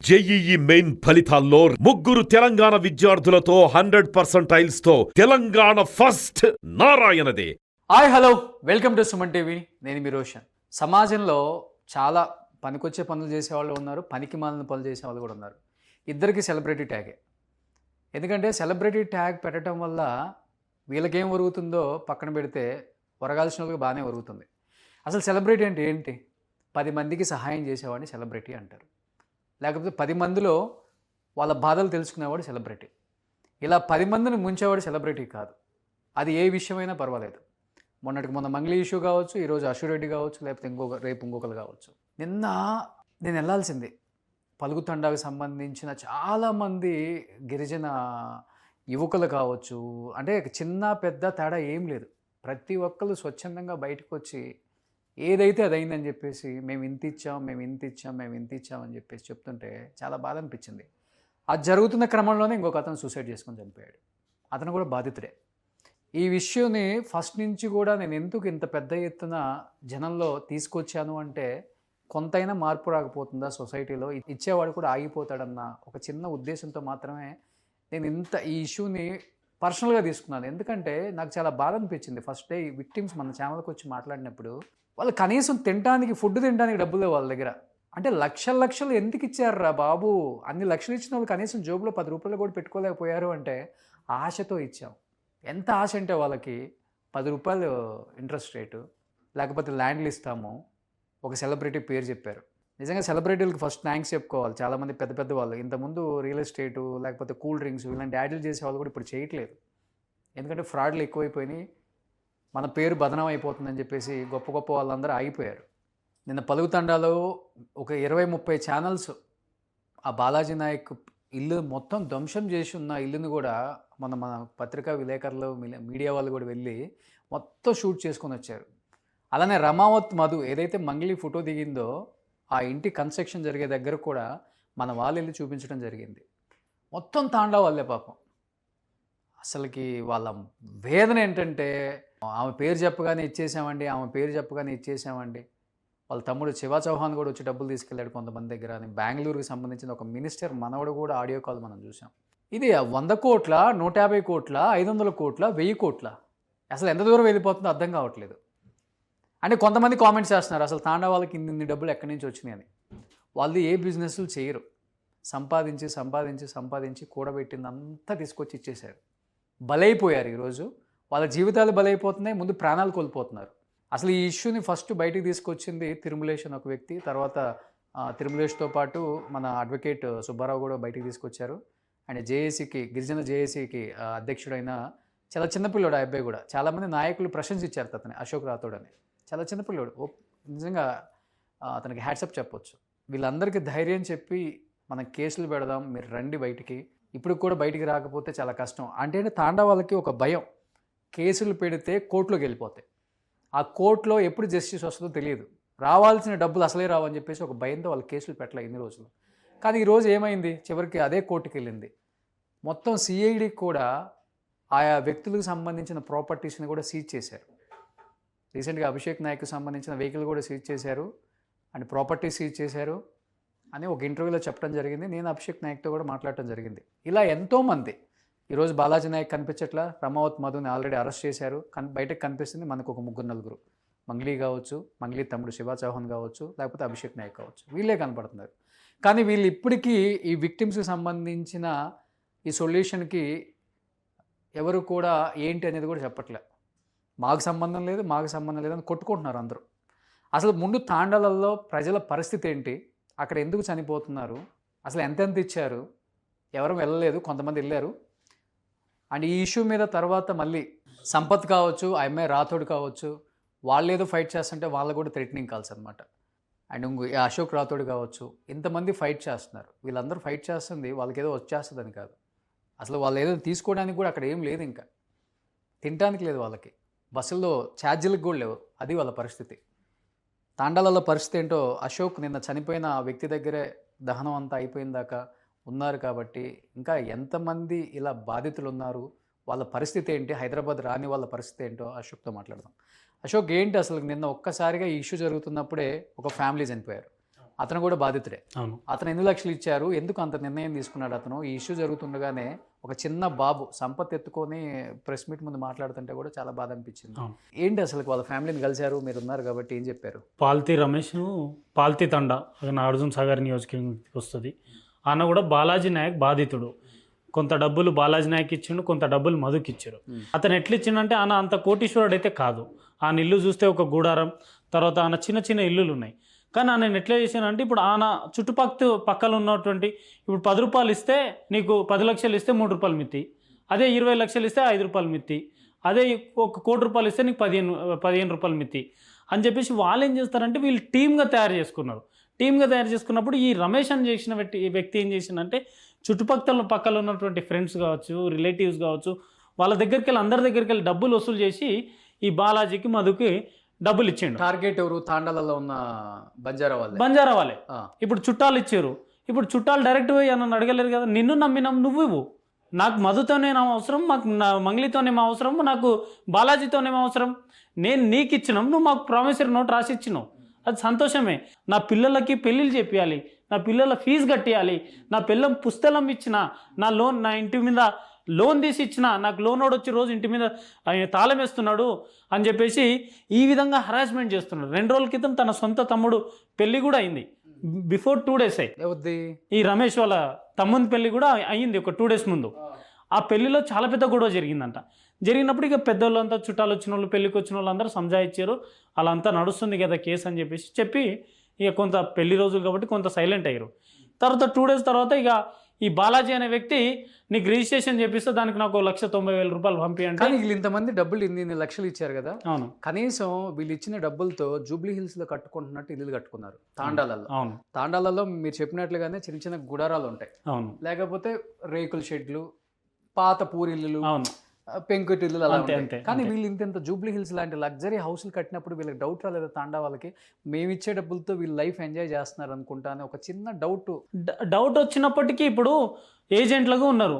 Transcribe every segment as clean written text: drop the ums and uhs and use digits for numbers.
JEE main ఫలితాల్లో ముగ్గురు తెలంగాణ విద్యార్థులతో 100% తో తెలంగాణ ఫస్ట్ నారాయణదే. Hi hello welcome to Suman TV. నేను మీ రోషన్. సమాజంలో చాలా పనికొచ్చే పనులు చేసేవాళ్ళు ఉన్నారు, పనికి మాలిన పనులు చేసేవాళ్ళు కూడా ఉన్నారు. ఇద్దరికి సెలబ్రిటీ ట్యాగే. ఎందుకంటే సెలబ్రిటీ ట్యాగ్ పెట్టడం వల్ల వీళ్ళకేం ఒరుగుతుందో పక్కన పెడితే ఒరగాల్సిన వాళ్ళకి బాగానే ఒరుగుతుంది. అసలు సెలబ్రిటీ అంటే ఏంటి? 10 మందికి సహాయం చేసేవాడిని సెలబ్రిటీ అంటారు. లేకపోతే 10 మందిలో వాళ్ళ బాధలు తెలుసుకునేవాడు సెలబ్రిటీ. ఇలా 10 మందిని ముంచేవాడు సెలబ్రిటీ కాదు. అది ఏ విషయమైనా పర్వాలేదు. మొన్నటికి మొన్న మంగ్లీ ఇష్యూ కావచ్చు, ఈరోజు అశురెడ్డి కావచ్చు, లేకపోతే రేపు ఇంకొకరు కావచ్చు. నిన్న నేను వెళ్ళాల్సింది పలుకుతండాకు సంబంధించిన చాలామంది గిరిజన యువకులు కావచ్చు, అంటే చిన్న పెద్ద తేడా ఏం లేదు. ప్రతి ఒక్కరు స్వచ్ఛందంగా బయటకు వచ్చి ఏదైతే అది అయిందని చెప్పేసి మేము ఇంత ఇచ్చాం అని చెప్పేసి చెప్తుంటే చాలా బాధ అనిపించింది. అది జరుగుతున్న క్రమంలోనే ఇంకొక అతను సూసైడ్ చేసుకొని చనిపోయాడు. అతను కూడా బాధితుడే. ఈ విషయాన్ని ఫస్ట్ నుంచి కూడా నేను ఎందుకు ఇంత పెద్ద ఎత్తున జనంలో తీసుకొచ్చాను అంటే కొంతైనా మార్పు రాకపోతుందా సొసైటీలో, ఇచ్చేవాడు కూడా ఆగిపోతాడన్న ఒక చిన్న ఉద్దేశంతో మాత్రమే నేను ఈ ఇష్యూని పర్సనల్గా తీసుకున్నాను. ఎందుకంటే నాకు చాలా బాధ అనిపించింది. ఫస్ట్ డే ఈ విక్టిమ్స్ మన ఛానల్కి వచ్చి మాట్లాడినప్పుడు వాళ్ళు కనీసం ఫుడ్ తినడానికి డబ్బులు లేవు వాళ్ళ దగ్గర. అంటే లక్షలు ఎందుకు ఇచ్చారురా బాబు? అన్ని లక్షలు ఇచ్చిన వాళ్ళు కనీసం జోబులో 10 రూపాయలు కూడా పెట్టుకోలేకపోయారు అంటే ఆశతో ఇచ్చాం. ఎంత ఆశ అంటే వాళ్ళకి 10 రూపాయలు ఇంట్రెస్ట్ రేటు, లేకపోతే ల్యాండ్లు ఇస్తాము. ఒక సెలబ్రిటీ పేరు చెప్పారు. నిజంగా సెలబ్రిటీలకు ఫస్ట్ థ్యాంక్స్ చెప్పుకోవాలి. చాలామంది పెద్ద వాళ్ళు ఇంతకుముందు రియల్ ఎస్టేటు లేకపోతే కూల్ డ్రింక్స్ ఇలాంటి యాడ్లు చేసే వాళ్ళు కూడా ఇప్పుడు చేయట్లేదు. ఎందుకంటే ఫ్రాడ్లు ఎక్కువైపోయినాయి, మన పేరు బదనాం అయిపోతుందని చెప్పేసి గొప్ప వాళ్ళందరూ ఆగిపోయారు. నిన్న పలుకుతండాలో ఒక 20-30 ఛానల్స్ ఆ బాలాజీ నాయక్ ఇల్లు మొత్తం ధ్వంసం చేసి ఉన్న ఇల్లుని కూడా మన పత్రికా విలేకరులు మీడియా వాళ్ళు కూడా వెళ్ళి మొత్తం షూట్ చేసుకొని వచ్చారు. అలానే రమావత్ మధు ఏదైతే మంగ్లీ ఫోటో దిగిందో ఆ ఇంటి కన్స్ట్రక్షన్ జరిగే దగ్గర కూడా మన వాళ్ళు వెళ్ళి చూపించడం జరిగింది. మొత్తం తాండా వాళ్ళే పాపం. అసలుకి వాళ్ళ వేదన ఏంటంటే ఆమె పేరు చెప్పగానే ఇచ్చేసామండి. వాళ్ళ తమ్ముడు శివ చౌహాన్ కూడా వచ్చి డబ్బులు తీసుకెళ్ళాడు కొంతమంది దగ్గర అని. బెంగళూరుకి సంబంధించిన ఒక మినిస్టర్ మనవడు కూడా ఆడియో కాల్ మనం చూసాం. ఇది 100 కోట్ల, 150 కోట్ల, 500 కోట్ల, 1000 కోట్ల, అసలు ఎంత దూరం వెళ్ళిపోతుందో అర్థం కావట్లేదు. అంటే కొంతమంది కామెంట్స్ చేస్తున్నారు అసలు తాండా వాళ్ళకి ఇన్ని డబ్బులు ఎక్కడి నుంచి వచ్చినాయి అని. వాళ్ళు ఏ బిజినెస్లు చేయరు. సంపాదించి కూడబెట్టిందంతా తీసుకొచ్చి ఇచ్చేశారు. బలైపోయారు. ఈరోజు వాళ్ళ జీవితాలు బలైపోతున్నాయి, ముందు ప్రాణాలు కోల్పోతున్నారు. అసలు ఈ ఇష్యూని ఫస్ట్ బయటికి తీసుకొచ్చింది తిరుమలేష్ అని ఒక వ్యక్తి. తర్వాత తిరుమలేష్తో పాటు మన అడ్వకేట్ సుబ్బారావు కూడా బయటికి తీసుకొచ్చారు. అండ్ గిరిజన జేఏసీకి అధ్యక్షుడైన చాలా చిన్నపిల్లోడు ఆ అబ్బాయి కూడా. చాలామంది నాయకులు ప్రశంసించారు అతని, అశోక్ రాథోడ్ అని. చాలా చిన్నపిల్లోడు. నిజంగా అతనికి హ్యాట్సప్ చెప్పొచ్చు. వీళ్ళందరికీ ధైర్యం చెప్పి మనం కేసులు పెడదాం, మీరు రండి బయటికి. ఇప్పుడు కూడా బయటికి రాకపోతే చాలా కష్టం. అంటే తాండా వాళ్ళకి ఒక భయం, కేసులు పెడితే కోర్టులోకి వెళ్ళిపోతాయి. ఆ కోర్టులో ఎప్పుడు జస్టిస్ వస్తుందో తెలియదు, రావాల్సిన డబ్బులు అసలే రావని చెప్పేసి ఒక భయంతో వాళ్ళు కేసులు పెట్టలే ఇన్ని రోజులు. కానీ ఈరోజు ఏమైంది, చివరికి అదే కోర్టుకి వెళ్ళింది. మొత్తం సిఐడి కూడా ఆయా వ్యక్తులకు సంబంధించిన ప్రాపర్టీస్ని కూడా సీజ్ చేశారు. రీసెంట్గా అభిషేక్ నాయక్కి సంబంధించిన వెహికల్ కూడా సీజ్ చేశారు అండ్ ప్రాపర్టీ సీజ్ చేశారు అని ఒక ఇంటర్వ్యూలో చెప్పడం జరిగింది. నేను అభిషేక్ నాయక్తో కూడా మాట్లాడటం జరిగింది. ఇలా ఎంతోమంది ఈరోజు బాలాజీ నాయక్ కనిపించట్లా, రమావత్ మధుని ఆల్రెడీ అరెస్ట్ చేశారు. బయటకు కనిపిస్తుంది మనకు ఒక 3-4. మంగ్లీ కావచ్చు, మంగ్లీ తమ్ముడు శివ చౌహాన్ కావచ్చు, లేకపోతే అభిషేక్ నాయక్ కావచ్చు, వీళ్ళే కనపడుతున్నారు. కానీ వీళ్ళు ఇప్పటికీ ఈ విక్టిమ్స్కి సంబంధించిన ఈ సొల్యూషన్కి ఎవరు కూడా ఏంటి అనేది కూడా చెప్పట్లే. మాకు సంబంధం లేదు అని కొట్టుకుంటున్నారు అందరూ. అసలు ముందు తాండాలలో ప్రజల పరిస్థితి ఏంటి, అక్కడ ఎందుకు చనిపోతున్నారు, అసలు ఎంతెంత ఇచ్చారు, ఎవరు వెళ్ళలేదు, కొంతమంది వెళ్ళారు. అండ్ ఈ ఇష్యూ మీద తర్వాత మళ్ళీ సంపత్ కావచ్చు, ఐఎంఐ రాథోడ్ కావచ్చు, వాళ్ళు ఏదో ఫైట్ చేస్తుంటే వాళ్ళు కూడా థ్రెటనింగ్ కాల్స్ అనమాట. అండ్ అశోక్ రాథోడ్ కావచ్చు, ఇంతమంది ఫైట్ చేస్తున్నారు. వీళ్ళందరూ ఫైట్ చేస్తుంది వాళ్ళకి ఏదో వచ్చేస్తుందని కాదు. అసలు వాళ్ళు ఏదో తీసుకోవడానికి కూడా అక్కడ ఏం లేదు, ఇంకా తినడానికి లేదు వాళ్ళకి, బస్సుల్లో ఛార్జీలకు కూడా లేవు. అది వాళ్ళ పరిస్థితి. తాండాలలో పరిస్థితి ఏంటో అశోక్ నిన్న చనిపోయిన ఆ వ్యక్తి దగ్గరే దహనం అంతా అయిపోయిన దాకా ఉన్నారు. కాబట్టి ఇంకా ఎంతమంది ఇలా బాధితులు ఉన్నారు, వాళ్ళ పరిస్థితి ఏంటి, హైదరాబాద్ రాని వాళ్ళ పరిస్థితి ఏంటో అశోక్తో మాట్లాడదాం. అశోక్ ఏంటి అసలు నిన్న ఒక్కసారిగా ఈ ఇష్యూ జరుగుతున్నప్పుడే ఒక ఫ్యామిలీ చనిపోయారు. అతను కూడా బాధితుడే. అవును. అతను ఎన్ని లక్షలు ఇచ్చారు, ఎందుకు అంత నిర్ణయం తీసుకున్నాడు అతను? ఈ ఇష్యూ జరుగుతుండగానే ఒక చిన్న బాబు సంపత్ ఎత్తుకొని ప్రెస్ మీట్ ముందు మాట్లాడుతుంటే కూడా చాలా బాధ అనిపించింది. అవును. ఏంటి అసలు వాళ్ళ ఫ్యామిలీని కలిశారు, మీరు ఉన్నారు కాబట్టి ఏం చెప్పారు? పాల్తీ రమేష్ పాల్తీ తండ అది నాగార్జున సాగర్ నియోజకవర్గానికి వస్తుంది. ఆయన కూడా బాలాజీ నాయక్ బాధితుడు. కొంత డబ్బులు బాలాజీ నాయక్ ఇచ్చిండు, కొంత డబ్బులు మధుకి ఇచ్చారు. అతను ఎట్లా ఇచ్చిండంటే ఆయన అంత కోటీశ్వరుడు అయితే కాదు. ఆయన ఇల్లు చూస్తే ఒక గూడారం, తర్వాత ఆయన చిన్న చిన్న ఇల్లులు ఉన్నాయి. కానీ ఆయన ఎట్లా చేశానంటే ఇప్పుడు ఆయన పక్కన ఉన్నటువంటి ఇప్పుడు 10 రూపాయలు ఇస్తే నీకు 10 లక్షలు ఇస్తే 3 రూపాయలు మిత్తి, అదే 20 లక్షలు ఇస్తే 5 రూపాయలు మిత్తి, అదే 1 కోటి రూపాయలు ఇస్తే నీకు 15 రూపాయలు మిత్తి అని చెప్పేసి వాళ్ళు ఏం చేస్తారంటే వీళ్ళు టీమ్గా తయారు చేసుకున్నారు. టీమ్గా తయారు చేసుకున్నప్పుడు ఈ రమేష్ అని చేసిన వ్యక్తి ఏం చేసిందంటే పక్కన ఉన్నటువంటి ఫ్రెండ్స్ కావచ్చు, రిలేటివ్స్ కావచ్చు, వాళ్ళ దగ్గరికి వెళ్ళి అందరి దగ్గరికి వెళ్ళి డబ్బులు వసూలు చేసి ఈ బాలాజీకి మధుకి డబ్బులు ఇచ్చిండు. టార్గెట్ ఎవరు? తాండాలలో ఉన్న బంజారా వాళ్ళే. ఇప్పుడు చుట్టాలు ఇచ్చారు. ఇప్పుడు చుట్టాలు డైరెక్ట్ పోయి నన్ను అడగలేరు కదా, నిన్ను నమ్మినాం, నువ్వు ఇవ్వు, నాకు మధుతోనే అవసరం, మాకు మంగ్లీతోనేమో అవసరం, నాకు బాలాజీతోనేమో అవసరం, నేను నీకు ఇచ్చినాం, నువ్వు మాకు ప్రామిసరీ నోట్ రాసి ఇచ్చినావు, అది సంతోషమే. నా పిల్లలకి పెళ్ళిళ్ళు చేపియాలి, నా పిల్లల ఫీజు కట్టియాలి, నా పిల్లల పుస్తకం ఇచ్చిన, నా ఇంటి మీద లోన్ తీసి ఇచ్చిన, నాకు లోన్ వాడు వచ్చి రోజు ఇంటి మీద తాళం వేస్తున్నాడు అని చెప్పేసి ఈ విధంగా హరాస్మెంట్ చేస్తున్నాడు. 2 రోజుల క్రితం తన సొంత తమ్ముడు పెళ్లి కూడా అయింది. బిఫోర్ 2 days ఈ రమేష్ వాళ్ళ తమ్ముని పెళ్లి కూడా అయ్యింది ఒక 2 days ముందు. ఆ పెళ్లిలో చాలా పెద్ద గొడవ జరిగిందంట. జరిగినప్పుడు ఇక పెద్దోళ్ళంతా చుట్టాలు వచ్చిన వాళ్ళు, పెళ్లికి వచ్చిన వాళ్ళు అందరూ సంజాయించారు. అలా అంతా నడుస్తుంది కదా కేసు అని చెప్పి ఇక కొంత పెళ్లి రోజులు కాబట్టి కొంత సైలెంట్ అయ్యారు. తర్వాత 2 days తర్వాత ఇక ఈ బాలాజీ అనే వ్యక్తి నీకు రిజిస్ట్రేషన్ చేపిస్తే దానికి నాకు 1,90,000 రూపాయలు పంపియండి. కానీ వీళ్ళు ఇంతమంది డబ్బులు ఇన్ని లక్షలు ఇచ్చారు కదా. అవును. కనీసం వీళ్ళు ఇచ్చిన డబ్బులతో జూబ్లీ హిల్స్ లో కట్టుకుంటున్నట్టు ఇల్లు కట్టుకున్నారు తాండాలలో. అవును. తాండాలలో మీరు చెప్పినట్లుగానే చిన్న చిన్న గుడారాలు ఉంటాయి. అవును. లేకపోతే రేకుల షెడ్లు, పాత పూరిల్లు, అవును, పెంకుటిల్లు అలా అంతే. ఉంటాయి. కానీ వీళ్ళు ఇంత జూబ్లీ హిల్స్ లాంటి లగ్జరీ హౌస్లు కట్టినప్పుడు వీళ్ళకి డౌట్ రాలేదా తాండా వాళ్ళకి, మేము ఇచ్చే డబ్బులతో వీళ్ళు లైఫ్ ఎంజాయ్ చేస్తున్నారు అనుకుంటా అని ఒక చిన్న డౌట్ వచ్చినప్పటికీ ఇప్పుడు ఏజెంట్లుగా ఉన్నారు.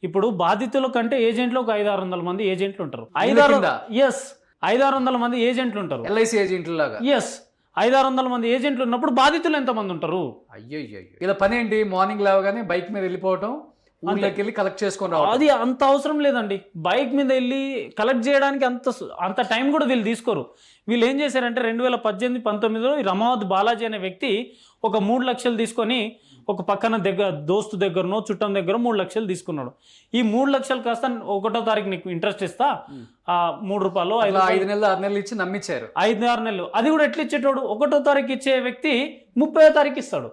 ఇప్పుడు బాధితుల కంటే ఏజెంట్లు ఒక 500-600 మంది ఏజెంట్లు ఉంటారు. 500-600 మంది ఏజెంట్లు ఉంటారు, ఎల్ఐసి ఏజెంట్లు లాగా. 500-600 మంది ఏజెంట్లు ఉన్నప్పుడు బాధితులు ఎంతమంది ఉంటారు? అయ్యో, ఇలా పని ఏంటి? మార్నింగ్ లేవగానే బైక్ మీద వెళ్ళిపోవటం, ఊళ్ళోకి వెళ్ళి కలెక్ట్ చేసుకొని రావడం. అది అంత అవసరం లేదండి. బైక్ మీద వెళ్ళి కలెక్ట్ చేయడానికి అంత టైం కూడా వీళ్ళు తీసుకోరు. వీళ్ళు ఏం చేశారంటే 2018-19లో ఈ రమావత్ బాలాజీ అనే వ్యక్తి ఒక 3 లక్షలు తీసుకొని ఒక పక్కన దోస్తు దగ్గరనో చుట్టం దగ్గర 3 లక్షలు తీసుకున్నాడు. ఈ 3 లక్షలు కాస్త 1వ తారీఖు నీకు ఇంట్రెస్ట్ ఇస్తా, 3 రూపాయలు 5 నెలలు 6 నెలలు ఇచ్చి నమ్మించారు. 5-6 నెలలు. అది కూడా ఎట్లా ఇచ్చేటోడు, 1వ తారీఖు ఇచ్చే వ్యక్తి 30వ తారీఖు ఇస్తాడు.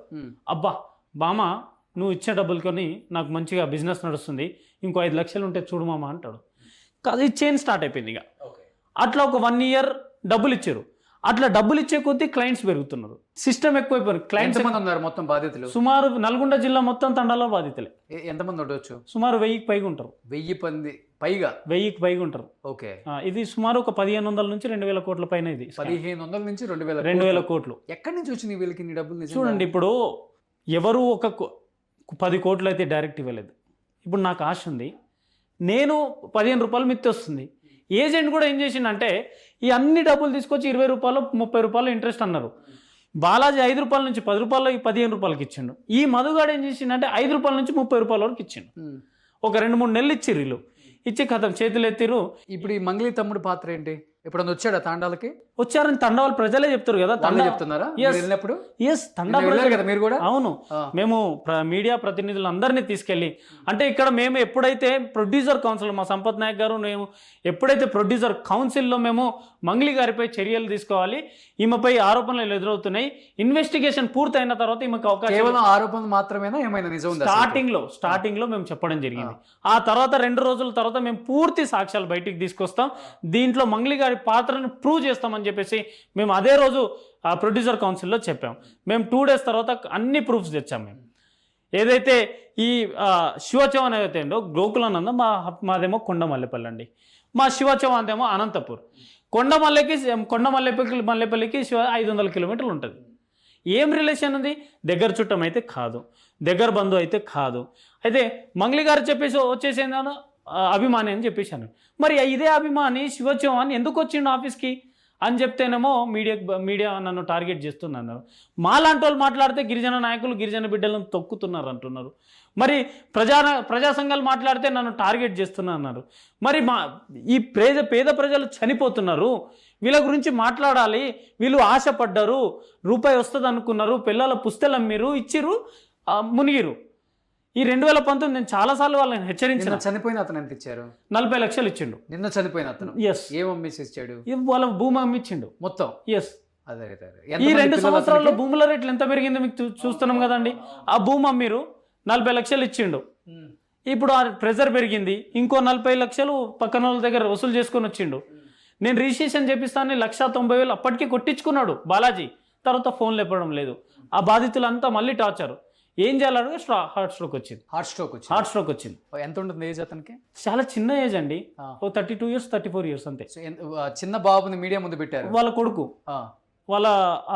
అబ్బా బామా, నువ్వు ఇచ్చే డబ్బులు కొని నాకు మంచిగా బిజినెస్ నడుస్తుంది, ఇంకో 5 లక్షలు ఉంటే చూడు మామ అంటాడు. అది చైన్ స్టార్ట్ అయిపోయింది. ఇక అట్లా ఒక 1 year డబ్బులు ఇచ్చారు. అట్లా డబ్బులు ఇచ్చే కొద్దీ క్లయింట్స్ పెరుగుతున్నారు, సిస్టమ్ ఎక్కువైపోయారు. క్లయింట్స్ ఎంతమంది ఉన్నారు మొత్తం బాధితులు? సుమారు నల్గొండ జిల్లా మొత్తం తండాలో బాధితులే. ఎంతమంది ఉండొచ్చు? సుమారు 1000కి పైగా ఉంటారు. 1000 పైగా? 1000కి పైగా ఉంటారు. ఓకే. ఇది సుమారు ఒక 1500 నుంచి 2000 కోట్ల పైన. ఇది 1500 నుంచి 2000 కోట్లు. ఎక్కడి నుంచి వచ్చింది వీళ్ళకి ఇన్ని డబ్బులు? చూడండి, ఇప్పుడు ఎవరు ఒక 10 కోట్లు అయితే డైరెక్ట్ ఇవ్వలేదు. ఇప్పుడు నాకు ఆశ ఉంది, నేను 15 రూపాయలు మిత్తి వస్తుంది. ఏజెంట్ కూడా ఏం చేసిండంటే ఈ అన్ని డబ్బులు తీసుకొచ్చి 20 రూపాయలు 30 రూపాయలు ఇంట్రెస్ట్ అన్నారు. బాలాజీ 5 రూపాయల నుంచి 10 రూపాయలు 15 రూపాయలకి ఇచ్చిండు. ఈ మధుగాడు ఏం చేసిండంటే 5 రూపాయల నుంచి 30 రూపాయల వరకు ఇచ్చిండు. ఒక 2-3 నెలలు ఇచ్చిర్రు. వీళ్ళు ఇచ్చి కథం చేతులు ఎత్తిరు. ఇప్పుడు ఈ మంగ్లీ తమ్ముడు పాత్ర ఏంటి? ఎప్పుడన్నా వచ్చాడా తాండాలకి? వచ్చారని తండాలు ప్రజలే చెప్తారు కదా. చెప్తున్నారా వెళ్ళినప్పుడు? కదా మీరు కూడా. అవును, మేము మీడియా ప్రతినిధులు అందరినీ తీసుకెళ్ళి, అంటే ఇక్కడ మేము ఎప్పుడైతే ప్రొడ్యూసర్ కౌన్సిల్, మా సంపత్ నాయక్ గారు మేము ఎప్పుడైతే ప్రొడ్యూసర్ కౌన్సిల్లో మేము మంగ్లీ గారిపై చర్యలు తీసుకోవాలి, ఈమెపై ఆరోపణలు ఎదురవుతున్నాయి, ఇన్వెస్టిగేషన్ పూర్తయిన తర్వాత ఈమెకు అవకాశం. కేవలం ఆరోపణలు మాత్రమేనా, ఏమైనా నిజం ఉందా? స్టార్టింగ్ లో మేము చెప్పడం జరిగింది. ఆ తర్వాత 2 రోజుల తర్వాత మేము పూర్తి సాక్ష్యాలు బయటికి తీసుకొస్తాం, దీంట్లో మంగ్లీ గారి పాత్రను ప్రూవ్ చేస్తామని చెప్పేసి మేము అదే రోజు ఆ ప్రొడ్యూసర్ కౌన్సిల్లో చెప్పాం. మేము 2 days తర్వాత అన్ని ప్రూఫ్స్ తెచ్చాం. మేము ఏదైతే ఈ శివచౌహాన్ ఏదైతే ఉందో గోకులానంద, మాదేమో కొండమల్లేపల్లి అండి, మా శివచౌహాన్ ఏమో అనంతపూర్. కొండమల్లేపల్లికి 500 కిలోమీటర్లు ఉంటుంది. ఏం రిలేషన్ ఉంది? దగ్గర చుట్టం అయితే కాదు, దగ్గర బంధువు అయితే కాదు. అయితే మంగ్లీ గారు చెప్పేసి వచ్చేసేందో అభిమాని అని చెప్పేశాను. మరి ఇదే అభిమాని శివచౌహాన్ ఎందుకు వచ్చిండు ఆఫీస్కి? అని చెప్తేనేమో మీడియా నన్ను టార్గెట్ చేస్తున్నారు. మాలాంటి వాళ్ళు మాట్లాడితే గిరిజన నాయకులు గిరిజన బిడ్డలను తొక్కుతున్నారు అంటున్నారు. మరి ప్రజా సంఘాలు మాట్లాడితే నన్ను టార్గెట్ చేస్తున్నారు. మరి ఈ పేద ప్రజలు చనిపోతున్నారు, వీళ్ళ గురించి మాట్లాడాలి, వీళ్ళు ఆశపడ్డారు, రూపాయి వస్తుంది అనుకున్నారు, పిల్లల పుస్తలు అమ్మిరు, ఇచ్చిరు, మునిగిరు. ఈ 2019 నేను చాలాసార్లు వాళ్ళని హెచ్చరించిన. చనిపోయిన అతను ఎంత ఇచ్చారు? 40 లక్షలు ఇచ్చిండు. నిన్న చనిపోయిన అతను ఎస్. ఏం అమ్మేసి ఇచ్చాడు? వాళ్ళ భూమి అమ్మిచ్చిండు మొత్తం. ఎస్. అదే ఈ 2 సంవత్సరాల్లో భూముల రేట్లు ఎంత పెరిగిందో మీకు చూస్తున్నాం కదండి. ఆ భూమి అమ్మిరు 40 లక్షలు ఇచ్చిండు. ఇప్పుడు ఆ ప్రెజర్ పెరిగింది, ఇంకో 40 లక్షలు పక్కన వాళ్ళ దగ్గర వసూలు చేసుకొని వచ్చిండు. నేను రిజిస్ట్రేషన్ చేపిస్తానని 1,90,000 అప్పటికి కొట్టించుకున్నాడు బాలాజీ. తర్వాత ఫోన్ లేపడం లేదు. ఆ బాధితులంతా మళ్ళీ టార్చర్. ఏం చేయాలంటే హార్ట్ స్ట్రోక్ వచ్చింది. హార్ట్ స్ట్రోక్ వచ్చింది. ఎంత ఉంటుంది ఏజ్ అతనికి? చాలా చిన్న ఏజ్ అండి, 32 ఇయర్స్ 34 ఇయర్స్ అంతే. చిన్న బాబుని మీడియా ముందు పెట్టారు. వాళ్ళ కొడుకు, వాళ్ళ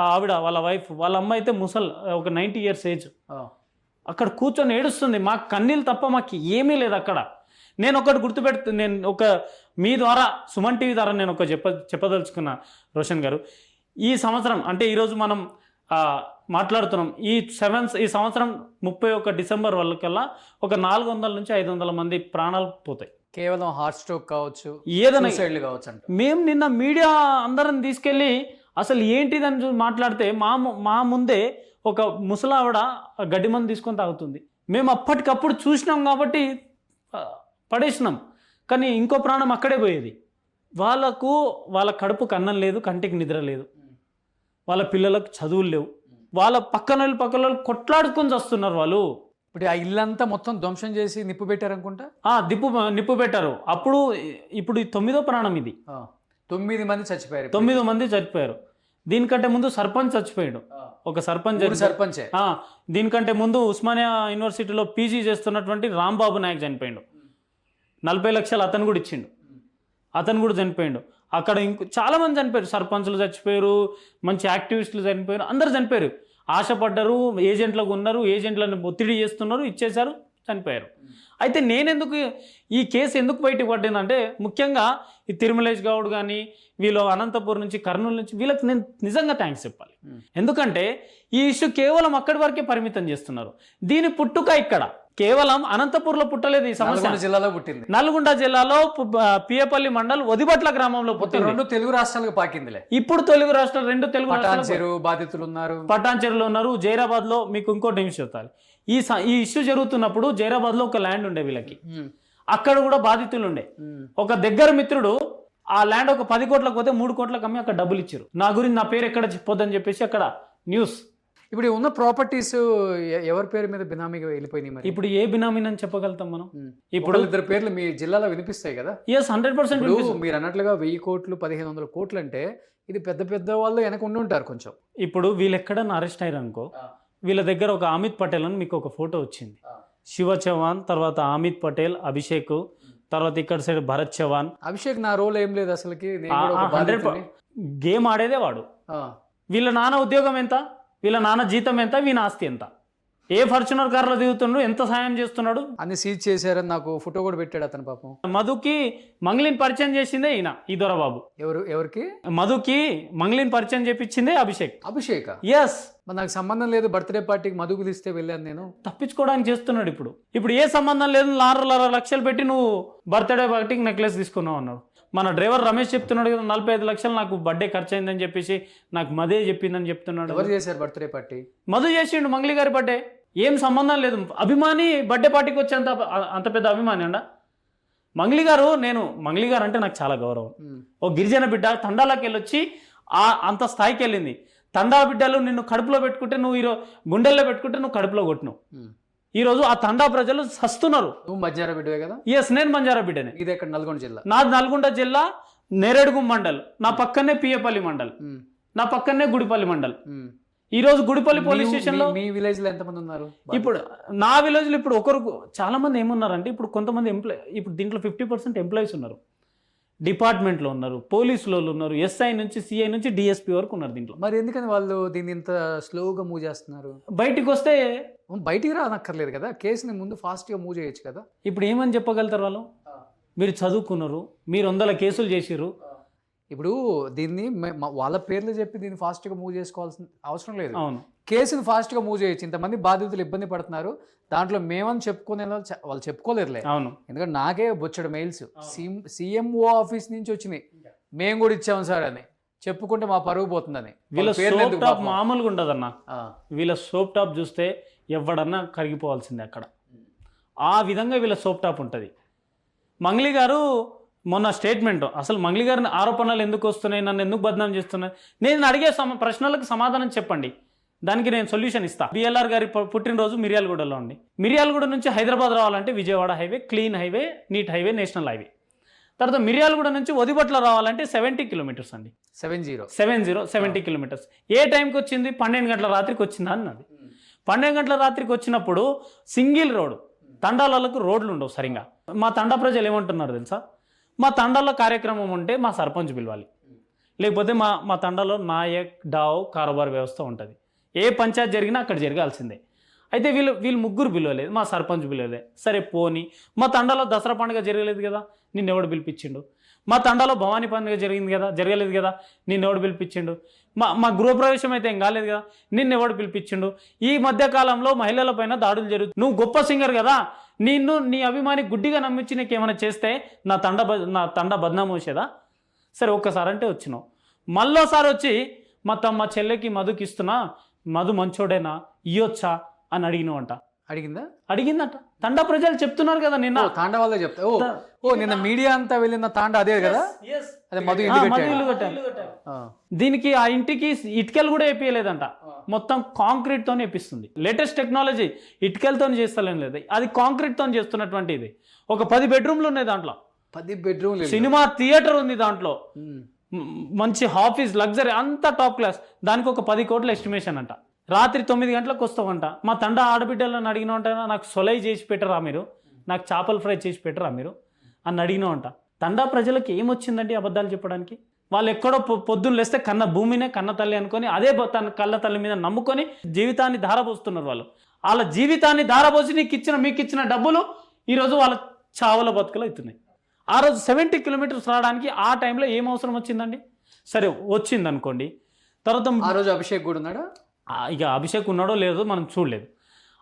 ఆవిడ, వాళ్ళ వైఫ్, వాళ్ళ అమ్మ అయితే ఒక 90 ఇయర్స్ ఏజ్. అక్కడ కూర్చొని ఏడుస్తుంది. మాకు కన్నీళ్ళు తప్ప మాకు ఏమీ లేదు అక్కడ. నేను ఒకటి గుర్తుపెడుతు, నేను మీ ద్వారా సుమన్ టీవీ ద్వారా నేను చెప్పదలుచుకున్నా రోషన్ గారు. ఈ సంవత్సరం అంటే ఈరోజు మనం మాట్లాడుతున్నాం, ఈ సంవత్సరం 31 డిసెంబర్ వరకల్లా ఒక 400 నుంచి 500 మంది ప్రాణాలు పోతాయి. కేవలం హార్ట్ స్ట్రోక్ కావచ్చు, ఏదైనా కావచ్చు అంట. మేము నిన్న మీడియా అందరం తీసుకెళ్ళి అసలు ఏంటిదని మాట్లాడితే మా ముందే ఒక ముసలావిడ గడ్డి మందు తీసుకొని తాగుతుంది. మేము అప్పటికప్పుడు చూసినాం కాబట్టి పడేసినాం, కానీ ఇంకో ప్రాణం అక్కడే పోయేది. వాళ్ళ కడుపుకు అన్నం లేదు, కంటికి నిద్ర లేదు, వాళ్ళ పిల్లలకు చదువులు లేవు, వాళ్ళ పక్కన కొట్లాడుకొని వస్తున్నారు వాళ్ళు. ఇప్పుడు ఆ ఇల్లంతా మొత్తం ధ్వంసం చేసి నిప్పు పెట్టారు అనుకుంటా. నిప్పు పెట్టారు. ఇప్పుడు 9వ ప్రాణం ఇది. 9 మంది చచ్చిపోయారు. 9 మంది చచ్చిపోయారు. దీనికంటే ముందు సర్పంచ్ చచ్చిపోయాడు. ఒక సర్పంచే. దీనికంటే ముందు ఉస్మానియా యూనివర్సిటీలో పీజీ చేస్తున్నటువంటి రాంబాబు నాయక్ చనిపోయాడు. 40 లక్షలు అతను కూడా ఇచ్చిండు, అతను కూడా చనిపోయాడు. అక్కడ చాలామంది చనిపోయారు. సర్పంచ్లు చచ్చిపోయారు, మంచి యాక్టివిస్టులు చనిపోయారు, అందరు చనిపోయారు. ఆశపడ్డారు, ఏజెంట్లకు ఉన్నారు, ఏజెంట్లను ఒత్తిడి చేస్తున్నారు, ఇచ్చేశారు, చనిపోయారు. అయితే నేనెందుకు ఈ కేసు ఎందుకు బయటకు పడ్డిందంటే, ముఖ్యంగా ఈ తిరుమలేష్ గౌడ్ కానీ వీళ్ళు అనంతపూర్ నుంచి, కర్నూలు నుంచి, వీళ్ళకి నేను నిజంగా థ్యాంక్స్ చెప్పాలి. ఎందుకంటే ఈ ఇష్యూ కేవలం అక్కడి వరకే పరిమితం చేస్తున్నారు. దీని పుట్టుక ఇక్కడ కేవలం అనంతపూర్లో పుట్టలేదు. ఈ సమస్య జిల్లాలో పుట్టింది. నల్గొండ జిల్లాలో పియపల్లి మండల్ వదిబట్ల గ్రామంలో పుట్టింది. 2 తెలుగు రాష్ట్రాలకు పాకిందిలే. ఇప్పుడు తెలుగు రాష్ట్రాలు 2 తెలుగు రాష్ట్రాలు బాధితులు ఉన్నారు. పటాన్చెరులో ఉన్నారు. జైరాబాద్ లో మీకు ఇంకోటి నిమిషం చెప్తాను. ఈ ఇష్యూ జరుగుతున్నప్పుడు జైరాబాద్ లో ఒక ల్యాండ్ ఉండే వీళ్ళకి, అక్కడ కూడా బాధితులు ఉండే. ఒక దగ్గర మిత్రుడు ఆ ల్యాండ్ ఒక 10 కోట్లకు పోతే 3 కోట్లకు అమ్మి అక్కడ డబ్బులు ఇచ్చారు. నా గురించి నా పేరు ఎక్కడ చెప్పొద్దని చెప్పేసి అక్కడ న్యూస్. ఇప్పుడు ఉన్న ప్రాపర్టీస్ ఎవరి పేరు మీద బినామీగా వెళ్ళిపోయినాయి? మరి ఇప్పుడు ఏ బినామీ అని చెప్పగలుగుతాం మనం? ఇప్పుడు 2 పేర్లు మీ జిల్లాలో వినిపిస్తాయి కదా. 100% మీరు అన్నట్లుగా 1000 కోట్లు 1500 కోట్లు అంటే ఇది పెద్ద వాళ్ళు వెనక ఉండి ఉంటారు కొంచెం. ఇప్పుడు వీళ్ళు ఎక్కడన్నా అరెస్ట్ అయ్యారు అనుకో, వీళ్ళ దగ్గర ఒక అమిత్ పటేల్ అని మీకు ఒక ఫోటో వచ్చింది. శివ చౌహాన్, తర్వాత అమిత్ పటేల్, అభిషేక్, తర్వాత ఇక్కడ సైడ్ భరత్ చౌహాన్. అభిషేక్ నా రోల్ ఏం లేదు అసలుకి. 100 గేమ్ ఆడేదే వాడు. వీళ్ళ నాన్న ఉద్యోగం ఎంత, వీళ్ళ నాన్న జీతం ఎంత, వీళ్ళ ఆస్తి ఎంత, ఏ ఫార్చునర్ కార్లో దిగుతున్నాడు, ఎంత సాయం చేస్తున్నాడు అన్ని సీజ్ చేశారని నాకు ఫోటో కూడా పెట్టాడు అతను పాపం. మధుకి మంగ్లీని పరిచయం చేసిందే ఈయన, ఈ దొరబాబు. ఎవరికి? మధుకి మంగ్లీని పరిచయం చేపించిందే అభిషేక్. ఎస్. నాకు సంబంధం లేదు, బర్త్డే పార్టీకి మధుకు తీస్తే వెళ్ళాను నేను. తప్పించుకోవడానికి చేస్తున్నాడు. ఇప్పుడు ఏ సంబంధం లేదు, 4 లక్షలు పెట్టి నువ్వు బర్త్డే పార్టీకి నెక్లెస్ తీసుకున్నావు అన్నాడు. మన డ్రైవర్ రమేష్ చెప్తున్నాడు కదా, 45 లక్షలు నాకు బర్త్డే ఖర్చు అయిందని చెప్పేసి నాకు మదే చెప్పిందని చెప్తున్నాడు. ఎవరు చేశారు బర్త్డే పార్టీ? మధు చేసిండు, మంగ్లీ గారి బర్త్డే. ఏం సంబంధం లేదు. అభిమాని బర్త్డే పార్టీకి వచ్చే అంత పెద్ద అభిమాని అండ మంగ్లీ గారు. మంగ్లీ గారు అంటే నాకు చాలా గౌరవం. ఓ గిరిజన బిడ్డ తండాలకు వెళ్ళొచ్చి అంత స్థాయికి వెళ్ళింది. తండా బిడ్డలు నిన్ను కడుపులో పెట్టుకుంటే, నువ్వు గుండెల్లో పెట్టుకుంటే నువ్వు కడుపులో కొట్టినావు. ఈరోజు ఆ తండా ప్రజలు సస్తున్నారు. నువ్వు బంజారా బిడ్డవే కదా? ఎస్, నేను బంజారా బిడ్డనే. ఇది ఎక్కడ? నల్గొండ జిల్లా. నాది నల్గొండ జిల్లా, నేరేడుగు మండల్. నా పక్కనే పియపల్లి మండల్, నా పక్కనే గుడిపల్లి మండల్. ఈ రోజు గుడిపల్లి పోలీస్ స్టేషన్ లో. మీ విలేజ్ లో ఎంతమంది ఉన్నారు? ఇప్పుడు నా విలేజ్ లో ఇప్పుడు చాలా మంది ఏమున్నారంటే, ఇప్పుడు కొంతమంది ఇప్పుడు దీంట్లో 50% ఎంప్లాయీస్ ఉన్నారు, డిపార్ట్మెంట్లో ఉన్నారు, పోలీసులో ఉన్నారు, ఎస్ఐ నుంచి సిఐ నుంచి డిఎస్పీ వరకు ఉన్నారు దీంట్లో. మరి ఎందుకని వాళ్ళు దీన్ని ఇంత స్లోగా మూవ్ చేస్తున్నారు? బయటికి వస్తే బయటికి రానక్కర్లేదు కదా, కేసుని ముందు ఫాస్ట్గా మూవ్ చేయొచ్చు కదా. ఇప్పుడు ఏమని చెప్పగలుగుతారు వాళ్ళు? మీరు చదువుకున్నారు, మీరు 100 కేసులు చేసిర్రు, ఇప్పుడు దీన్ని వాళ్ళ పేర్లు చెప్పి దీన్ని ఫాస్ట్గా మూవ్ చేసుకోవాల్సిన అవసరం లేదు. అవును, కేసును ఫాస్ట్గా మూవ్ చేయొచ్చు. ఇంతమంది బాధితులు ఇబ్బంది పడుతున్నారు, దాంట్లో మేమని చెప్పుకునే వాళ్ళు చెప్పుకోలేరులే. అవును. ఎందుకంటే నాకే బొచ్చడు మెయిల్స్ సీఎంఓ ఆఫీస్ నుంచి వచ్చినాయి, మేము కూడా ఇచ్చాము సార్ అని చెప్పుకుంటే మా పరుగు పోతుందని. వీళ్ళ సోప్ టాప్ మామూలుగా ఉండదన్న. వీళ్ళ సోప్ టాప్ చూస్తే ఎవడన్నా కరిగిపోవాల్సిందే అక్కడ. ఆ విధంగా వీళ్ళ సోప్ టాప్ ఉంటుంది. మంగ్లీ గారు మొన్న స్టేట్మెంట్, అసలు మంగ్లీ గారిని ఆరోపణలు ఎందుకు వస్తున్నాయి, నన్ను ఎందుకు బదనాం చేస్తున్నాయి, నేను అడిగే ప్రశ్నలకు సమాధానం చెప్పండి, దానికి నేను సొల్యూషన్ ఇస్తా. బిఎల్ఆర్ గారి పుట్టినరోజు మిర్యాలగూడలో ఉంది. మిర్యాలగూడ నుంచి హైదరాబాద్ రావాలంటే Vijayawada highway, clean highway, neat highway, national highway. తర్వాత మిర్యాలగూడ నుంచి వదిబట్ల రావాలంటే 70 కిలోమీటర్స్ అండి. 70 కిలోమీటర్స్. ఏ టైంకి వచ్చింది? 12 గంటల రాత్రికి వచ్చిందా అన్నది. 12 గంటల రాత్రికి వచ్చినప్పుడు సింగిల్ రోడ్, తండాలకు రోడ్లు ఉండవు సరిగా. మా తండా ప్రజలు ఏమంటున్నారు తెలుసా? మా తండాలో కార్యక్రమం ఉంటే మా సర్పంచ్ పిలవాలి, లేకపోతే మా తండాలో నాయక్ డావ్ కారోబార్ వ్యవస్థ ఉంటుంది. ఏ పంచాయతీ జరిగినా అక్కడ జరగాల్సిందే. అయితే వీళ్ళు ముగ్గురు పిలవలేదు, మా సర్పంచ్ పిలవలేదు. సరే పోని, మా తండాలో దసరా పండుగ జరగలేదు కదా, నిన్నెవడు పిలిపించిండు? మా తండాలో భవానీ పండుగ జరగలేదు కదా, నిన్నెవడు పిలిపించిండు? మా గృహప్రవేశం అయితే ఏం కాలేదు కదా, నిన్నెవడు పిలిపించిండు? ఈ మధ్యకాలంలో మహిళల పైన దాడులు జరుగుతుంది. నువ్వు గొప్ప సింగర్ కదా, నీ అభిమాని గుడ్డిగా నమ్మించి నీకు ఏమైనా చేస్తే నా తండ బద్నామం వచ్చేదా? సరే ఒక్కసారి అంటే వచ్చినావు, మళ్ళోసారి వచ్చి మా చెల్లెకి మధుకి ఇస్తున్నా, మధు మంచోడేనా, ఇయ్యొచ్చా అని అడిగినవంట. అడిగిందట. తండా ప్రజలు చెప్తున్నారు కదా, నిన్న తాండా వాళ్ళే చెప్తా. నిన్న మీడియా అంతా వెళ్ళిన తాండా అదే కదా, అదే మధు ఇల్లు కట్టారు. దీనికి ఆ ఇంటికి ఇటుకలు కూడా వేపియలేదంట, మొత్తం కాంక్రీట్ తోనే వేపిస్తుంది. లేటెస్ట్ టెక్నాలజీ, ఇటుకలతో చేస్తలేం లేదు, అది కాంక్రీట్ తో చేస్తున్నటువంటి. ఇది ఒక 10 బెడ్రూమ్లు ఉన్నాయి దాంట్లో, 10 బెడ్రూమ్లు, సినిమా థియేటర్ ఉంది దాంట్లో, మంచి ఆఫీస్, లగ్జరీ, అంతా టాప్ క్లాస్. దానికి ఒక 10 కోట్ల ఎస్టిమేషన్ అంట. రాత్రి 9 గంటలకు వస్తామంట. మా తండా ఆడబిడ్డలను అడిగినామంట, నాకు సొలై చేసి పెట్టరా మీరు, నాకు చేపల ఫ్రై చేసి పెట్టరా మీరు అని అడిగినామంట. తండా ప్రజలకు ఏమొచ్చిందండి అబద్ధాలు చెప్పడానికి? వాళ్ళు ఎక్కడో పొద్దున్న లేస్తే కన్న భూమినే కన్న తల్లి అనుకొని అదే తన కళ్ళ తల్లి మీద నమ్ముకొని జీవితాన్ని ధారపోస్తున్నారు. వాళ్ళ జీవితాన్ని ధారపోసి మీకు ఇచ్చిన డబ్బులు ఈరోజు వాళ్ళ చావుల బతుకలు అవుతున్నాయి. ఆ రోజు 70 కిలోమీటర్స్ రావడానికి ఆ టైంలో ఏం అవసరం వచ్చిందండి? సరే వచ్చింది అనుకోండి, తర్వాత ఆ రోజు అభిషేక్ కూడా ఉన్నాడా? ఇక అభిషేక్ ఉన్నాడో లేదో మనం చూడలేదు.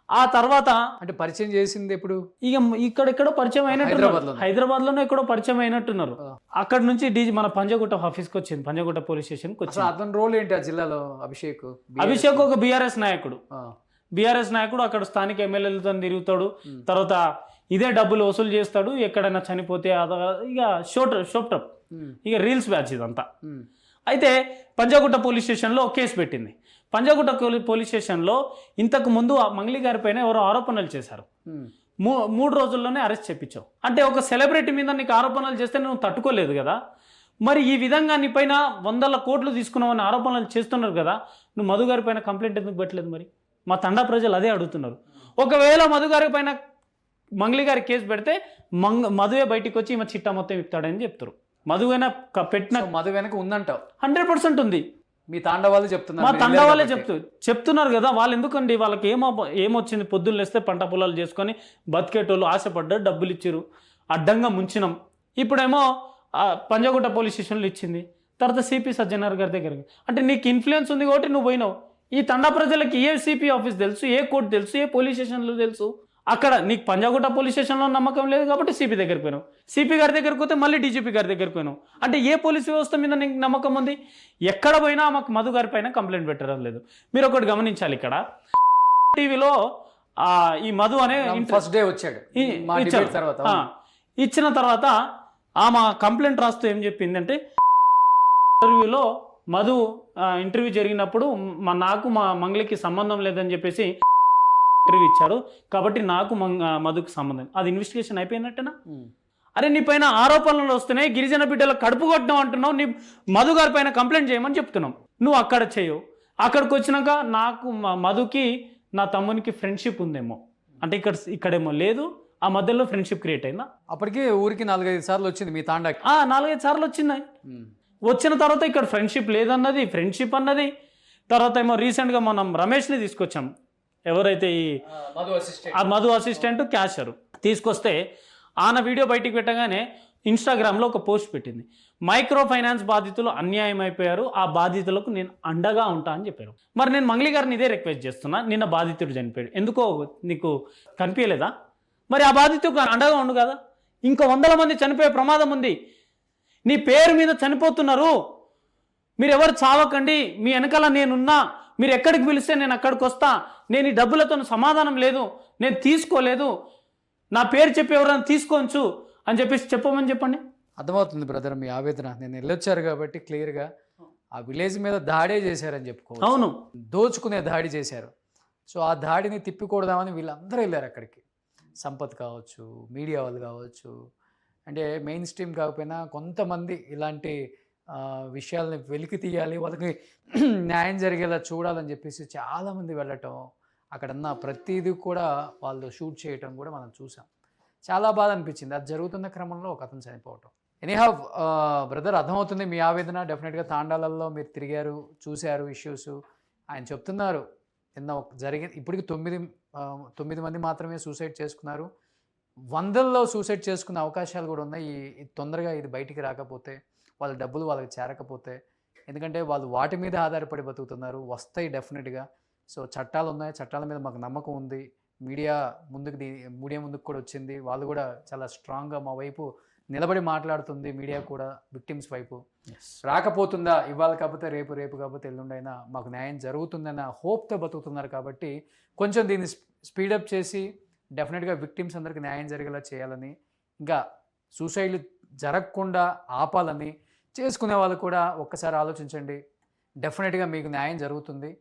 ఆ తర్వాత అంటే పరిచయం చేసింది ఎప్పుడు? ఇక ఇక్కడెక్కడో పరిచయం అయినట్టు, హైదరాబాద్లోనే ఎక్కడో పరిచయం అయినట్టున్నారు. అక్కడ నుంచి మన పంజగుట్ట ఆఫీస్కి వచ్చింది, పంజగుట్ట పోలీస్ స్టేషన్కి వచ్చింది. అతని రోల్ ఏంటి ఆ జిల్లాలో? అభిషేక్ ఒక బీఆర్ఎస్ నాయకుడు, అక్కడ స్థానిక ఎమ్మెల్యేలతో తిరుగుతాడు. తర్వాత ఇదే డబ్బులు వసూలు చేస్తాడు, ఎక్కడైనా చనిపోతే ఇక షోప్టప్, ఇక రీల్స్ బ్యాచ్ ఇదంతా. అయితే పంజగుట్ట పోలీస్ స్టేషన్లో కేసు పెట్టింది. పంజగుట్ట పోలీస్ స్టేషన్లో ఇంతకు ముందు ఆ మంగ్లీ గారి పైన ఎవరో ఆరోపణలు చేశారు. 3 రోజుల్లోనే అరెస్ట్ చేయించావు. అంటే ఒక సెలబ్రిటీ మీద నీకు ఆరోపణలు చేస్తే నువ్వు తట్టుకోలేదు కదా, మరి ఈ విధంగా నీ పైన 100 కోట్లు తీసుకున్నావని ఆరోపణలు చేస్తున్నారు కదా, నువ్వు మధు గారి పైన కంప్లైంట్ ఎందుకు పెట్టలేదు? మరి మా తండా ప్రజలు అదే అడుగుతున్నారు. ఒకవేళ మధు గారి పైన మంగ్లీ గారి కేసు పెడితే మధువే బయటికి వచ్చి ఈమె చిట్టా మొత్తం ఇస్తాడని చెప్తారు. మధు వెనక ఉందంటావు? 100% ఉంది. మీ తాండా వాళ్ళు చెప్తున్నారు, మా తండా వాళ్ళే చెప్తున్నారు కదా. వాళ్ళు ఎందుకండి, వాళ్ళకి ఏమొచ్చింది? పొద్దున్న లేస్తే పంట పొలాలు చేసుకొని బతికేటోళ్ళు, ఆశపడ్డారు, డబ్బులు ఇచ్చారు, అడ్డంగా ముంచినాం. ఇప్పుడేమో పంజగుట్ట పోలీస్ స్టేషన్లో ఇచ్చింది, తర్వాత సిపి సజ్జనార్ గారి దగ్గరికి. అంటే నీకు ఇన్ఫ్లుయెన్స్ ఉంది కాబట్టి నువ్వు పోయినావు. ఈ తండా ప్రజలకి ఏ సిపి ఆఫీస్ తెలుసు, ఏ కోర్టు తెలుసు, ఏ పోలీస్ స్టేషన్లో తెలుసు? అక్కడ నీకు పంజగుట్ట పోలీస్ స్టేషన్లో నమ్మకం లేదు కాబట్టి సిపి దగ్గరికి పోయినావు, సిపి గారి దగ్గరికి పోతే మళ్ళీ డీజీపీ గారి దగ్గరికి పోయినావు. అంటే ఏ పోలీస్ వ్యవస్థ మీద నీకు నమ్మకం ఉంది? ఎక్కడ పోయినా మాకు మధు గారి పైన కంప్లైంట్ పెట్టడం లేదు. మీరు ఒకటి గమనించాలి, ఇక్కడ టీవీలో ఈ మధు అనే ఫస్ట్ డే వచ్చాడు, ఇచ్చిన తర్వాత ఆమె కంప్లైంట్ రాస్తూ ఏం చెప్పిందంటే, ఇంటర్వ్యూలో మధు ఇంటర్వ్యూ జరిగినప్పుడు నాకు మా మంగ్లీకి సంబంధం లేదని చెప్పేసి ఇంటర్వ్యూ ఇచ్చాడు, కాబట్టి నాకు మధుకు సంబంధం. అది ఇన్వెస్టిగేషన్ అయిపోయినట్టేనా? అరే నీ పైన ఆరోపణలు వస్తున్నాయి, గిరిజన బిడ్డలకు కడుపు కొట్టడం అంటున్నావు, నీ మధు గారి పైన కంప్లైంట్ చేయమని చెప్తున్నాం. నువ్వు అక్కడ చేయవు. అక్కడికి వచ్చినాక నాకు మధుకి నా తమ్మునికి ఫ్రెండ్షిప్ ఉందేమో అంటే ఇక్కడేమో లేదు, ఆ మధ్యలో ఫ్రెండ్షిప్ క్రియేట్ అయిందా? అప్పటికే ఊరికి 4-5 సార్లు వచ్చింది మీ తాండాకి. 4-5 సార్లు వచ్చినాయి. వచ్చిన తర్వాత ఇక్కడ ఫ్రెండ్షిప్ లేదన్నది, ఫ్రెండ్షిప్ అన్నది. తర్వాత ఏమో రీసెంట్గా మనం రమేష్ని తీసుకొచ్చాం, ఎవరైతే ఈ మధు అసిస్టెంట్ క్యాషర్ తీసుకొస్తే ఆన వీడియో బయటికి పెట్టగానే ఇన్స్టాగ్రామ్లో ఒక పోస్ట్ పెట్టింది. మైక్రో ఫైనాన్స్ బాధితులు అన్యాయం అయిపోయారు, ఆ బాధితులకు నేను అండగా ఉంటా అని చెప్పారు. మరి నేను మంగ్లీ గారిని ఇదే రిక్వెస్ట్ చేస్తున్నా, నిన్న బాధితుడు చనిపోయాడు, ఎందుకో నీకు కనిపించలేదా? మరి ఆ బాధితుడికి అండగా ఉండు కదా. ఇంకో 100 మంది చనిపోయే ప్రమాదం ఉంది. నీ పేరు మీద చనిపోతున్నారు, మీరు ఎవరు చావకండి, మీ వెనకాల నేనున్నా, మీరు ఎక్కడికి పిలిస్తే నేను అక్కడికి వస్తా, నేను ఈ డబ్బులతో సమాధానం లేదు, నేను తీసుకోలేదు, నా పేరు చెప్పి ఎవరైనా తీసుకోవచ్చు అని చెప్పేసి చెప్పమని చెప్పండి. అర్థమవుతుంది బ్రదర్ మీ ఆవేదన. నేను వెళ్ళొచ్చారు కాబట్టి క్లియర్గా ఆ విలేజ్ మీద దాడే చేశారని చెప్పుకోవచ్చు. అవును, దోచుకునే దాడి చేశారు. సో ఆ దాడిని తిప్పికొడదామని వీళ్ళందరూ వెళ్ళారు అక్కడికి. సంపత్ కావచ్చు, మీడియా వాళ్ళు కావచ్చు, అంటే మెయిన్ స్ట్రీమ్ కాకపోయినా కొంతమంది ఇలాంటి విషయాలని వెలికి తీయాలి, వాళ్ళకి న్యాయం జరిగేలా చూడాలని చెప్పేసి చాలామంది వెళ్ళటం, అక్కడన్న ప్రతిదీ కూడా వాళ్ళు షూట్ చేయటం కూడా మనం చూసాం. చాలా బాధ అనిపించింది. అది జరుగుతున్న క్రమంలో ఒక అతను చనిపోవటం. ఎనీహౌ బ్రదర్, అర్థమవుతుంది మీ ఆవేదన. డెఫినెట్గా తాండాలలో మీరు తిరిగారు, చూశారు ఇష్యూస్. ఆయన చెప్తున్నారు నిన్న ఇప్పటికి 9 మంది మాత్రమే సూసైడ్ చేసుకున్నారు, 100ల్లో సూసైడ్ చేసుకునే అవకాశాలు కూడా ఉన్నాయి. తొందరగా ఇది బయటికి రాకపోతే, వాళ్ళ డబ్బులు వాళ్ళకి చేరకపోతే, ఎందుకంటే వాళ్ళు వాటి మీద ఆధారపడి బతుకుతున్నారు. వస్తాయి డెఫినెట్గా. సో చట్టాలు ఉన్నాయి, చట్టాల మీద మాకు నమ్మకం ఉంది. మీడియా ముందుకు కూడా వచ్చింది, వాళ్ళు కూడా చాలా స్ట్రాంగ్గా మా వైపు నిలబడి మాట్లాడుతుంది. మీడియా కూడా విక్టిమ్స్ వైపు. రాకపోతుందా ఇవాళ కాకపోతే రేపు, రేపు కాకపోతే ఎల్లుండైనా మాకు న్యాయం జరుగుతుందన్న హోప్తో బతుకుతున్నారు. కాబట్టి కొంచెం దీన్ని స్పీడప్ చేసి డెఫినెట్గా విక్టిమ్స్ అందరికీ న్యాయం జరిగేలా చేయాలని, ఇంకా సూసైడ్లు జరగకుండా ఆపాలని చేసుకునే వాళ్ళు కూడా ఒక్కసారి ఆలోచించండి. డెఫినెట్గా మీకు న్యాయం జరుగుతుంది.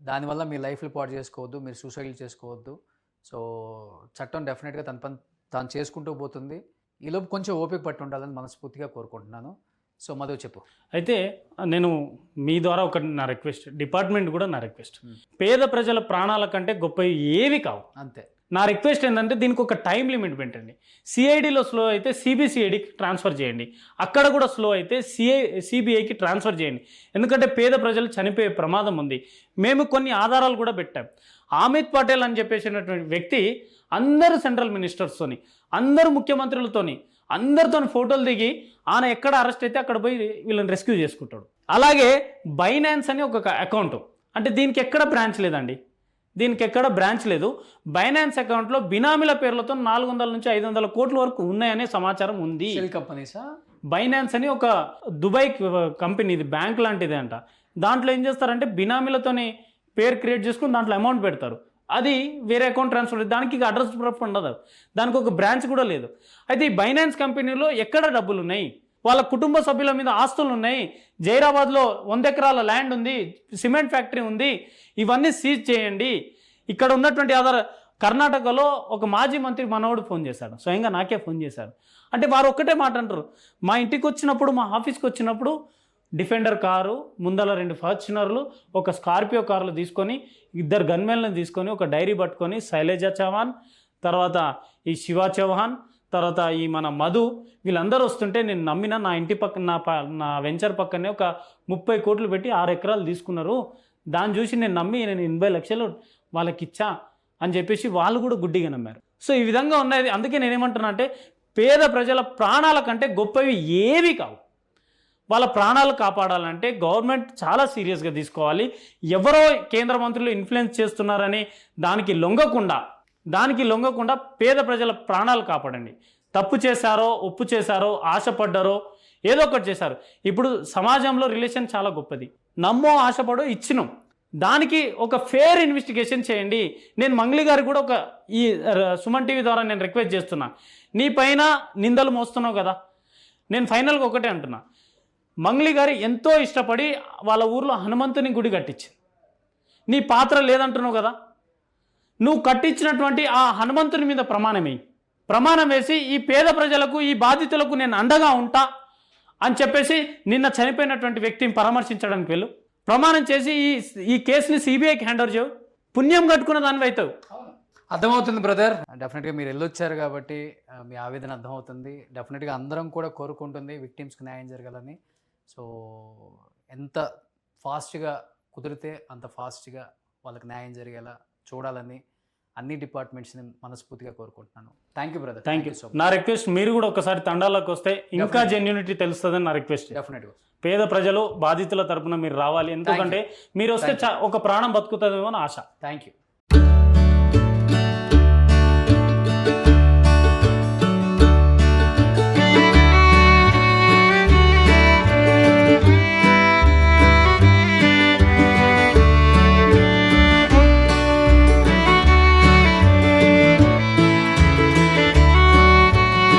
దానివల్ల మీ లైఫ్లు పాడు చేసుకోవద్దు, మీరు సూసైడ్లు చేసుకోవద్దు. సో చట్టం డెఫినెట్గా తన పని తాను చేసుకుంటూ పోతుంది. ఈలోపు కొంచెం ఓపిక పట్టి ఉండాలని మనస్ఫూర్తిగా కోరుకుంటున్నాను. సో మధు చెప్పు. అయితే నేను మీ ద్వారా ఒక నా రిక్వెస్ట్, డిపార్ట్మెంట్ కూడా నా రిక్వెస్ట్, పేద ప్రజల ప్రాణాల కంటే గొప్ప ఏవి కావు. అంతే. నా రిక్వెస్ట్ ఏంటంటే దీనికి ఒక టైం లిమిట్ పెట్టండి. సిఐడిలో స్లో అయితే సిబిసిఐడికి ట్రాన్స్ఫర్ చేయండి, అక్కడ కూడా స్లో అయితే సిబిఐకి ట్రాన్స్ఫర్ చేయండి. ఎందుకంటే పేద ప్రజలు చనిపోయే ప్రమాదం ఉంది. మేము కొన్ని ఆధారాలు కూడా పెట్టాం. అమిత్ పటేల్ అని చెప్పేసినటువంటి వ్యక్తి అందరు సెంట్రల్ మినిస్టర్స్తోని, అందరు ముఖ్యమంత్రులతోని, అందరితో ఫోటోలు దిగి ఆయన ఎక్కడ అరెస్ట్ అయితే అక్కడ పోయి వీళ్ళని రెస్క్యూ చేసుకుంటాడు. అలాగే బైనాన్స్ అని ఒక అకౌంట్, అంటే దీనికి ఎక్కడ బ్రాంచ్ లేదండి, దీనికి ఎక్కడ బ్రాంచ్ లేదు. బైనాన్స్ అకౌంట్లో బినామీల పేర్లతో 400 నుంచి 500 కోట్ల వరకు ఉన్నాయనే సమాచారం ఉంది. కంపెనీసా? బైనాన్స్ అని ఒక దుబాయ్ కంపెనీ, ఇది బ్యాంక్ లాంటిదే అంట. దాంట్లో ఏం చేస్తారంటే బినామీలతోని పేరు క్రియేట్ చేసుకుని దాంట్లో అమౌంట్ పెడతారు, అది వేరే అకౌంట్ ట్రాన్స్ఫర్. దానికి ఇక అడ్రస్ ప్రూఫ్ ఉండదు, దానికి ఒక బ్రాంచ్ కూడా లేదు. అయితే ఈ బైనాన్స్ కంపెనీలో ఎక్కడ డబ్బులు ఉన్నాయి, వాళ్ళ కుటుంబ సభ్యుల మీద ఆస్తులు ఉన్నాయి, జైరాబాద్లో 100 ఎకరాల ల్యాండ్ ఉంది, సిమెంట్ ఫ్యాక్టరీ ఉంది, ఇవన్నీ సీజ్ చేయండి. ఇక్కడ ఉన్నటువంటి కర్ణాటకలో ఒక మాజీ మంత్రి మనోడు ఫోన్ చేశాడు, స్వయంగా నాకే ఫోన్ చేశాడు. అంటే వారు ఒక్కటే మాట అంటారు, మా ఇంటికి వచ్చినప్పుడు, మా ఆఫీస్కి వచ్చినప్పుడు డిఫెండర్ కారు ముందల 2 ఫార్చునర్లు, ఒక స్కార్పియో కార్లు తీసుకొని, 2 గన్మెన్లను తీసుకొని, ఒక డైరీ పట్టుకొని, శైలజ చౌహాన్, తర్వాత ఈ శివ చౌహాన్, తర్వాత ఈ మన మధు, వీళ్ళందరూ వస్తుంటే నేను నమ్మిన, నా ఇంటి పక్కన నా వెంచర్ పక్కనే ఒక 30 కోట్లు పెట్టి 6 ఎకరాలు తీసుకున్నారు, దాన్ని చూసి నేను నమ్మి నేను 80 లక్షలు వాళ్ళకి ఇచ్చా అని చెప్పేసి వాళ్ళు కూడా గుడ్డిగా నమ్మారు. సో ఈ విధంగా ఉన్నది. అందుకే నేనేమంటున్నా అంటే పేద ప్రజల ప్రాణాల కంటే గొప్పవి ఏవి కావు. వాళ్ళ ప్రాణాలు కాపాడాలంటే గవర్నమెంట్ చాలా సీరియస్గా తీసుకోవాలి. ఎవరో కేంద్ర మంత్రులు ఇన్ఫ్లుయెన్స్ చేస్తున్నారని దానికి లొంగకుండా పేద ప్రజల ప్రాణాలు కాపాడండి. తప్పు చేశారో, ఒప్పు చేశారో, ఆశపడ్డారో, ఏదో ఒకటి చేశారు. ఇప్పుడు సమాజంలో రిలేషన్ చాలా గొప్పది. నమ్మో, ఆశపడో, ఇచ్చినాం. దానికి ఒక ఫేర్ ఇన్వెస్టిగేషన్ చేయండి. నేను మంగ్లీ గారికి కూడా ఈ సుమన్ టీవీ ద్వారా నేను రిక్వెస్ట్ చేస్తున్నా, నీ పైన నిందలు మోస్తున్నావు కదా, నేను ఫైనల్గా ఒకటే అంటున్నా, మంగ్లీ గారు ఎంతో ఇష్టపడి వాళ్ళ ఊర్లో హనుమంతుని గుడి కట్టించింది. నీ పాత్ర లేదంటున్నావు కదా, నువ్వు కట్టించినటువంటి ఆ హనుమంతుని మీద ప్రమాణం వేసి ఈ పేద ప్రజలకు, ఈ బాధితులకు నేను అండగా ఉంటా అని చెప్పేసి నిన్న చనిపోయినటువంటి వ్యక్తిని పరామర్శించడానికి వెళ్ళు, ప్రమాణం చేసి ఈ కేసుని సిబిఐకి హ్యాండ్ ఓవర్ చేయవు, పుణ్యం కట్టుకున్న దానివి అవుతావు. అర్థమవుతుంది బ్రదర్. డెఫినెట్గా మీరు వెళ్ళొచ్చారు కాబట్టి మీ ఆవేదన అర్థమవుతుంది. డెఫినెట్గా అందరం కూడా కోరుకుంటుంది విక్టిమ్స్కి న్యాయం జరగాలని. సో ఎంత ఫాస్ట్గా కుదిరితే అంత ఫాస్ట్గా వాళ్ళకి న్యాయం జరిగేలా చూడాలని అన్ని డిపార్ట్మెంట్స్ని మనస్ఫూర్తిగా కోరుకుంటున్నాను. Thank you brother. Thank you so నా రిక్వెస్ట్, మీరు కూడా ఒకసారి తండాలకు వస్తే ఇంకా Definitely. జెన్యూనిటీ తెలుస్తుందని నా రిక్వెస్ట్. డెఫినెట్గా పేద ప్రజలు బాధితుల తరపున మీరు రావాలి, ఎందుకంటే మీరు వస్తే ఒక ప్రాణం బతుకుతుందేమో అని ఆశ. Thank you.